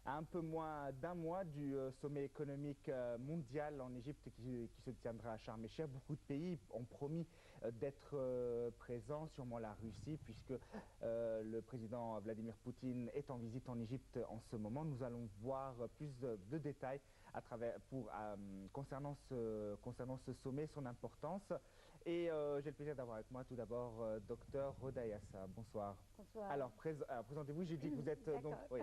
À un peu moins d'un mois du sommet économique mondial en Égypte qui se tiendra à Sharm el-Cheikh, beaucoup de pays ont promis d'être présents, sûrement la Russie, puisque le président Vladimir Poutine est en visite en Égypte en ce moment. Nous allons voir plus de détails concernant ce sommet, son importance. Et j'ai le plaisir d'avoir avec moi tout d'abord Dr Rodayassa. Bonsoir. Bonsoir. Alors, présentez-vous, j'ai dit que vous êtes donc... Oui.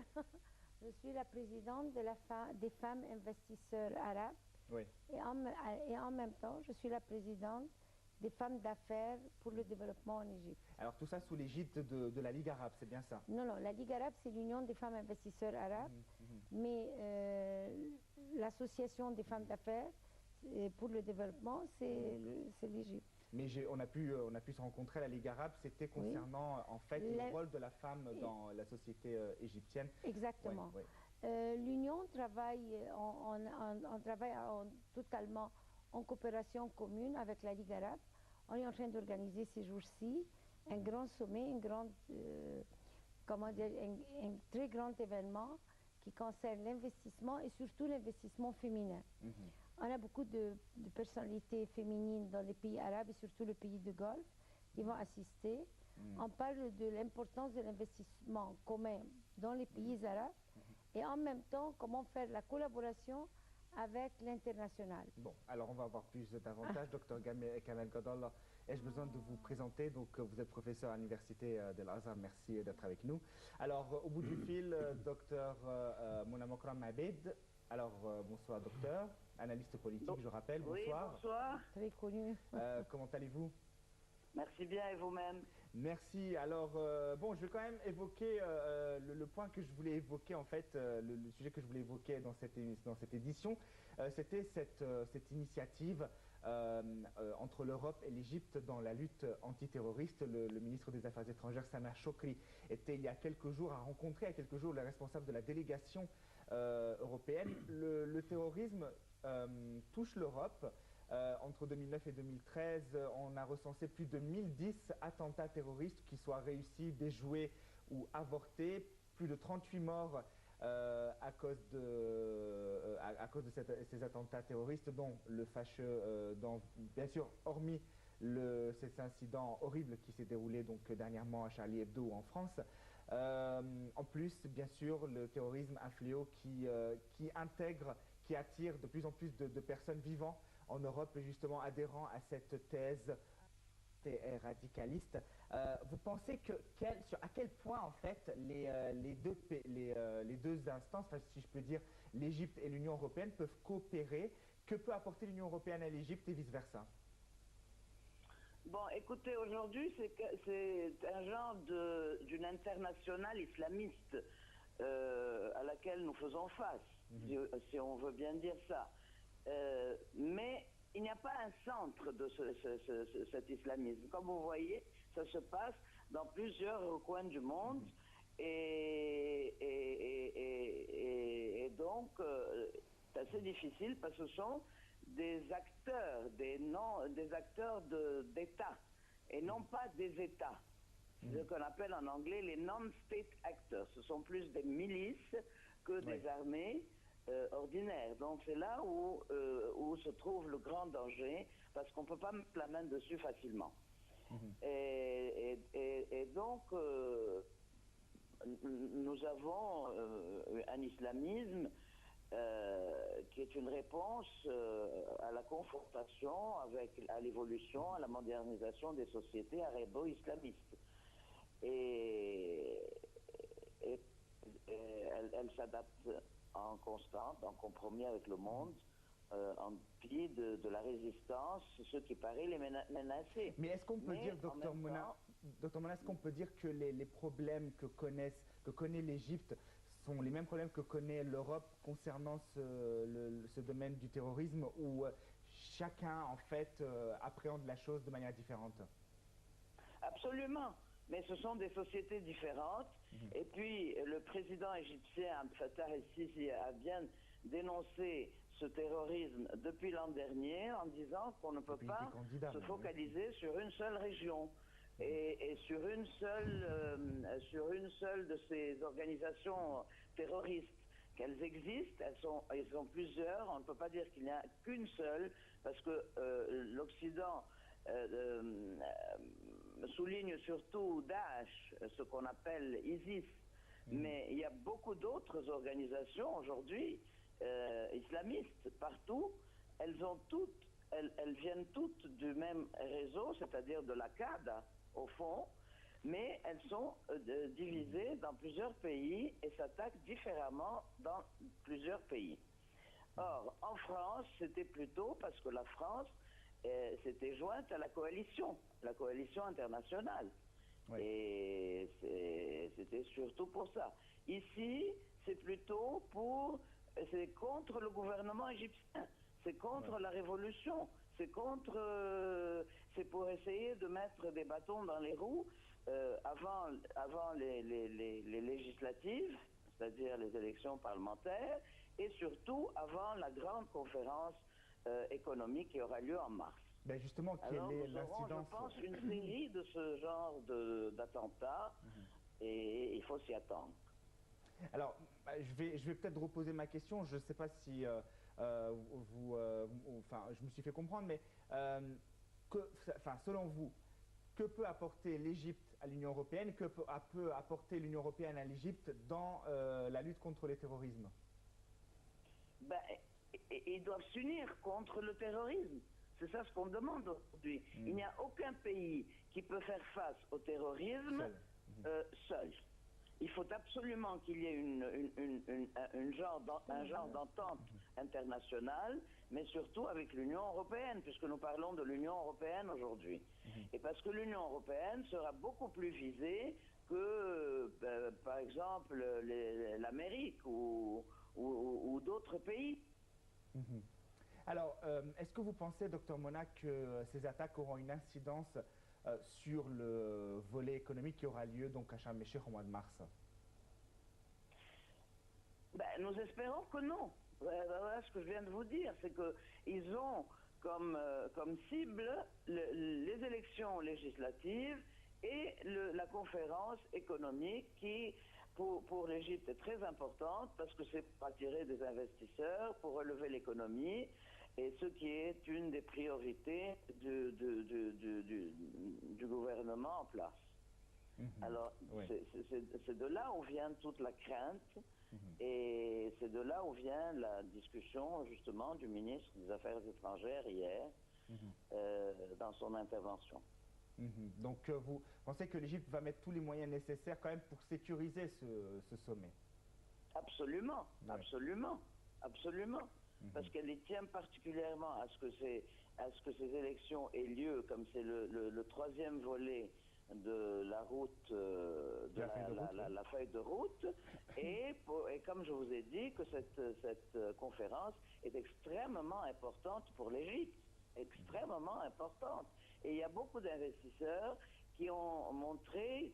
Je suis la présidente des femmes investisseurs arabes Oui. et en même temps, je suis la présidente des femmes d'affaires pour le développement en Égypte. Alors tout ça sous l'égide de la Ligue arabe, c'est bien ça? Non, la Ligue arabe, c'est l'Union des femmes investisseurs arabes, mais l'association des femmes d'affaires pour le développement, c'est l'Égypte. Mais on a pu se rencontrer à la Ligue arabe, c'était concernant en fait le rôle de la femme dans la société égyptienne. Exactement. Oui, oui. L'Union travaille, totalement en coopération commune avec la Ligue arabe. On est en train d'organiser ces jours-ci un grand sommet, un très grand événement qui concerne l'investissement et surtout l'investissement féminin. On a beaucoup de personnalités féminines dans les pays arabes et surtout le pays de Golfe qui vont assister. On parle de l'importance de l'investissement commun dans les pays arabes et en même temps comment faire la collaboration avec l'international. Bon, alors on va avoir plus d'avantages. Dr Kamel Godal, ai-je besoin de vous présenter? Donc vous êtes professeur à l'université de l'Azhar, merci d'être avec nous. Alors au bout du fil, Dr Mounamokram Abed. Alors bonsoir docteur, analyste politique je rappelle, bonsoir. Oui, bonsoir. Très connu. Comment allez-vous? Merci bien et vous-même? Merci. Alors, bon, je vais quand même évoquer le point que je voulais évoquer, en fait, le sujet que je voulais évoquer dans cette édition. C'était cette initiative entre l'Europe et l'Égypte dans la lutte antiterroriste. Le ministre des Affaires étrangères, Sameh Chokri, était il y a quelques jours, a rencontré il y a quelques jours les responsables de la délégation européenne. Le terrorisme touche l'Europe. Entre 2009 et 2013, on a recensé plus de 1010 attentats terroristes, qui soient réussis, déjoués ou avortés. Plus de 38 morts à cause de ces attentats terroristes, dont le fâcheux, bien sûr, hormis cet incident horrible qui s'est déroulé donc dernièrement à Charlie Hebdo en France. En plus, bien sûr, le terrorisme, un fléau qui attire de plus en plus de personnes vivant en Europe, justement adhérant à cette thèse radicaliste. Vous pensez à quel point, en fait, les deux instances, enfin, si je peux dire, l'Égypte et l'Union européenne, peuvent coopérer? Que peut apporter l'Union européenne à l'Égypte et vice-versa? Bon, écoutez, aujourd'hui, c'est un genre d'une internationale islamiste à laquelle nous faisons face, si on veut bien dire ça. Mais il n'y a pas un centre de cet islamisme. Comme vous voyez, ça se passe dans plusieurs coins du monde et donc c'est assez difficile parce que ce sont des acteurs, des acteurs d'État et non pas des États. C'est ce qu'on appelle en anglais les non-state actors. Ce sont plus des milices que des armées ordinaires. Donc c'est là où se trouve le grand danger, parce qu'on ne peut pas mettre la main dessus facilement. Et donc nous avons un islamisme qui est une réponse à la confrontation à l'évolution, à la modernisation des sociétés arabo-islamistes. Et elle s'adapte en constante, en compromis avec le monde, en pli de la résistance, ce qui paraît les menacer. Mais est-ce qu'on peut dire, Dr Mouna, est-ce qu'on peut dire que les problèmes que connaît l'Égypte sont les mêmes problèmes que connaît l'Europe concernant ce domaine du terrorisme, où chacun, en fait, appréhende la chose de manière différente? Absolument. Mais ce sont des sociétés différentes. Et puis, le président égyptien, Fattah el-Sisi, a bien dénoncé ce terrorisme depuis l'an dernier en disant qu'on ne peut pas se focaliser sur une seule région et sur une seule de ces organisations terroristes. qu'elles existent, elles sont plusieurs, on ne peut pas dire qu'il n'y a qu'une seule, parce que l'Occident souligne surtout Daesh, ce qu'on appelle ISIS, mais il y a beaucoup d'autres organisations aujourd'hui, islamistes, partout, elles viennent toutes du même réseau, c'est-à-dire de la CADA, au fond, mais elles sont divisées dans plusieurs pays et s'attaquent différemment dans plusieurs pays. Or, en France, c'était plutôt parce que la France s'était jointe à la coalition internationale. Oui. Et c'était surtout pour ça. Ici, c'est plutôt c'est contre le gouvernement égyptien, c'est contre la révolution, c'est pour essayer de mettre des bâtons dans les roues avant les législatives, c'est-à-dire les élections parlementaires, et surtout avant la grande conférence économique qui aura lieu en mars. Ben justement, quelle est l'incidence? Je pense, une série de ce genre d'attentats, et il faut s'y attendre. Alors, je vais peut-être reposer ma question. Je ne sais pas si enfin, je me suis fait comprendre, mais selon vous, que peut apporter l'Égypte à l'Union européenne, que peut apporter l'Union européenne à l'Égypte dans la lutte contre le terrorisme? Ben, ils doivent s'unir contre le terrorisme. C'est ça ce qu'on demande aujourd'hui. Il n'y a aucun pays qui peut faire face au terrorisme seul. Il faut absolument qu'il y ait un genre d'entente internationale, mais surtout avec l'Union européenne, puisque nous parlons de l'Union européenne aujourd'hui. Et parce que l'Union européenne sera beaucoup plus visée que, par exemple, l'Amérique ou d'autres pays. Alors, est-ce que vous pensez, Dr Mona, que ces attaques auront une incidence sur le volet économique qui aura lieu donc à Sharm el-Sheikh au mois de mars? Ben, nous espérons que non. Voilà ce que je viens de vous dire, c'est qu'ils ont comme cible les élections législatives et la conférence économique qui, pour l'Égypte, est très importante parce que c'est pour attirer des investisseurs, pour relever l'économie, et ce qui est une des priorités du gouvernement en place. Alors, c'est de là où vient toute la crainte, et c'est de là où vient la discussion, justement, du ministre des Affaires étrangères hier, dans son intervention. Donc, vous pensez que l'Égypte va mettre tous les moyens nécessaires quand même pour sécuriser ce sommet? Absolument, absolument, absolument. Parce qu'elle y tient particulièrement à ce que ces élections aient lieu, comme c'est le troisième volet de la route, la feuille de route, et comme je vous ai dit, que cette conférence est extrêmement importante pour l'Égypte, extrêmement importante. Et il y a beaucoup d'investisseurs qui ont montré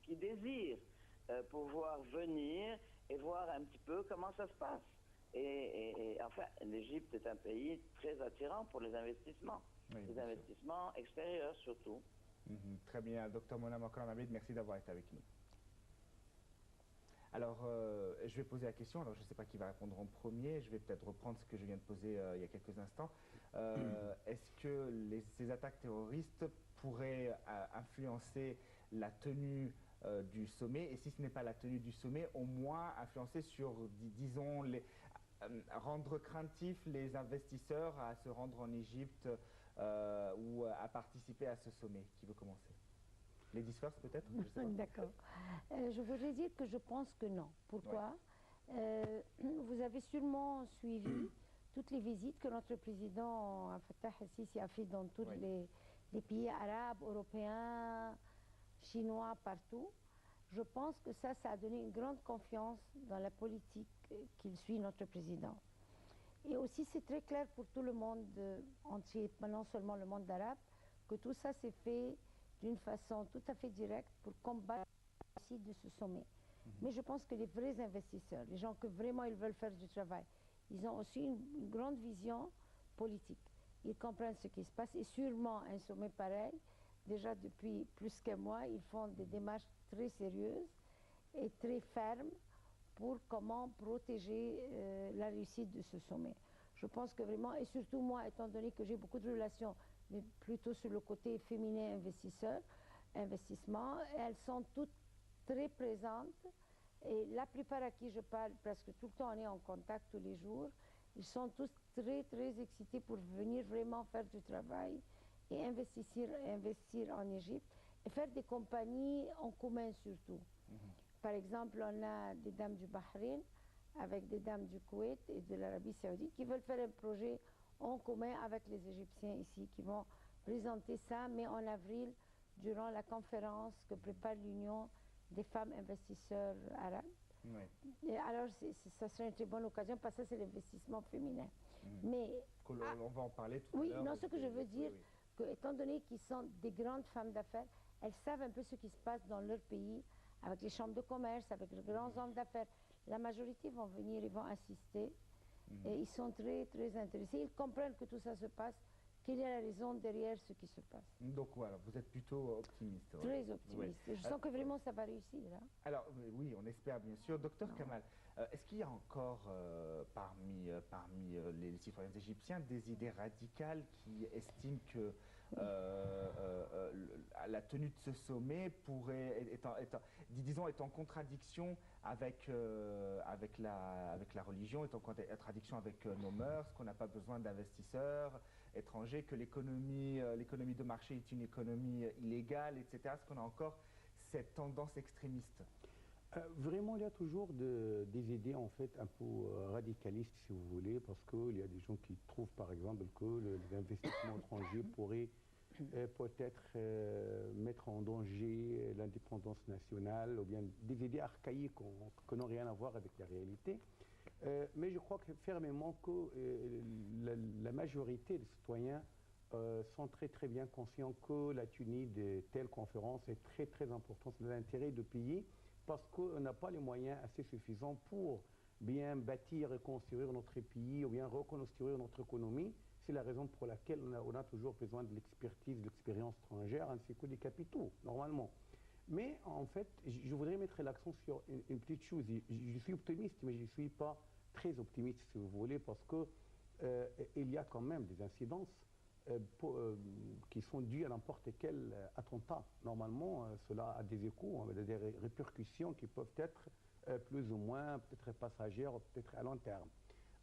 qui désirent pouvoir venir et voir un petit peu comment ça se passe. Et enfin, l'Égypte est un pays très attirant pour les investissements, les investissements extérieurs surtout. Très bien, Dr Mona Makram Abed, merci d'avoir été avec nous. Alors, je vais poser la question, alors je ne sais pas qui va répondre en premier, je vais peut-être reprendre ce que je viens de poser il y a quelques instants. Est-ce que ces attaques terroristes pourraient influencer la tenue du sommet, et si ce n'est pas la tenue du sommet, au moins influencer sur, disons, rendre craintifs les investisseurs à se rendre en Égypte ou à participer à ce sommet? Qui veut commencer? Ladies first peut-être? D'accord. Je voudrais dire que je pense que non. Pourquoi? Vous avez sûrement suivi toutes les visites que notre président Fattah el-Sisi a fait dans tous les pays arabes, européens, chinois, partout. Je pense que ça a donné une grande confiance dans la politique qu'il suit notre président. Et aussi, c'est très clair pour tout le monde entier, non seulement le monde arabe, que tout ça s'est fait d'une façon tout à fait directe pour combattre la réussite de ce sommet. Mais je pense que les vrais investisseurs, les gens que vraiment ils veulent faire du travail, ils ont aussi une grande vision politique. Ils comprennent ce qui se passe, et sûrement un sommet pareil, déjà depuis plus qu'un mois, ils font des démarches très sérieuses et très fermes pour comment protéger la réussite de ce sommet. Je pense que vraiment, et surtout moi, étant donné que j'ai beaucoup de relations, mais plutôt sur le côté féminin investissement, elles sont toutes très présentes. Et la plupart à qui je parle, presque tout le temps, on est en contact tous les jours. Ils sont tous très, très excités pour venir vraiment faire du travail et investir en Égypte et faire des compagnies en commun surtout. Par exemple, on a des dames du Bahreïn avec des dames du Koweït et de l'Arabie Saoudite qui veulent faire un projet en commun avec les Égyptiens ici, qui vont présenter ça, mais en avril, durant la conférence que prépare l'Union des femmes investisseurs arabes. Oui. Et alors, ça serait une très bonne occasion parce que c'est l'investissement féminin. Mais On va en parler tout à oui, l'heure. non, ce que je veux dire, oui. que, étant donné qu'ils sont des grandes femmes d'affaires, elles savent un peu ce qui se passe dans leur pays, avec les chambres de commerce, avec les grands hommes d'affaires. La majorité vont venir, ils vont assister, et ils sont très, très intéressés. Ils comprennent que tout ça se passe, quelle est la raison derrière ce qui se passe. Donc voilà, vous êtes plutôt optimiste. Très optimiste. Oui. Je sens que vraiment ça va réussir. Hein. Alors oui, on espère bien sûr. Docteur Kamal, est-ce qu'il y a encore parmi les citoyens égyptiens des idées radicales qui estiment que la tenue de ce sommet pourrait être en contradiction avec la religion, est en contradiction avec nos mœurs, qu'on n'a pas besoin d'investisseurs étrangers, que l'économie de marché est une économie illégale, etc. Est-ce qu'on a encore cette tendance extrémiste? Vraiment, il y a toujours des idées en fait un peu radicalistes, si vous voulez, parce qu'il y a des gens qui trouvent par exemple que les investissements étrangers pourraient peut-être mettre en danger l'indépendance nationale, ou bien des idées archaïques qui n'ont rien à voir avec la réalité. Mais je crois que fermement que la majorité des citoyens sont très très bien conscients que la tenue de telles conférences est très très importante dans l'intérêt du pays, parce qu'on n'a pas les moyens assez suffisants pour bien bâtir et construire notre pays ou bien reconstruire notre économie. C'est la raison pour laquelle on a toujours besoin de l'expertise, de l'expérience étrangère, ainsi que des capitaux, normalement. Mais en fait, je voudrais mettre l'accent sur une petite chose. Je suis optimiste, mais je ne suis pas très optimiste, si vous voulez, parce qu'il y a quand même des incidences qui sont dues à n'importe quel attentat. Normalement, cela a des échos, des répercussions qui peuvent être plus ou moins peut-être passagères, peut-être à long terme.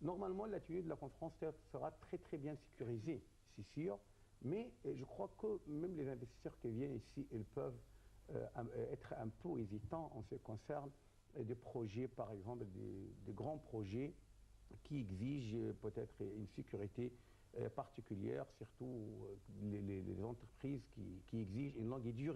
Normalement, la tenue de la conférence sera très très bien sécurisée, c'est sûr, mais je crois que même les investisseurs qui viennent ici, ils peuvent être un peu hésitants en ce qui concerne des projets, par exemple, des grands projets qui exigent peut-être une sécurité particulière, surtout les entreprises qui exigent une longue durée.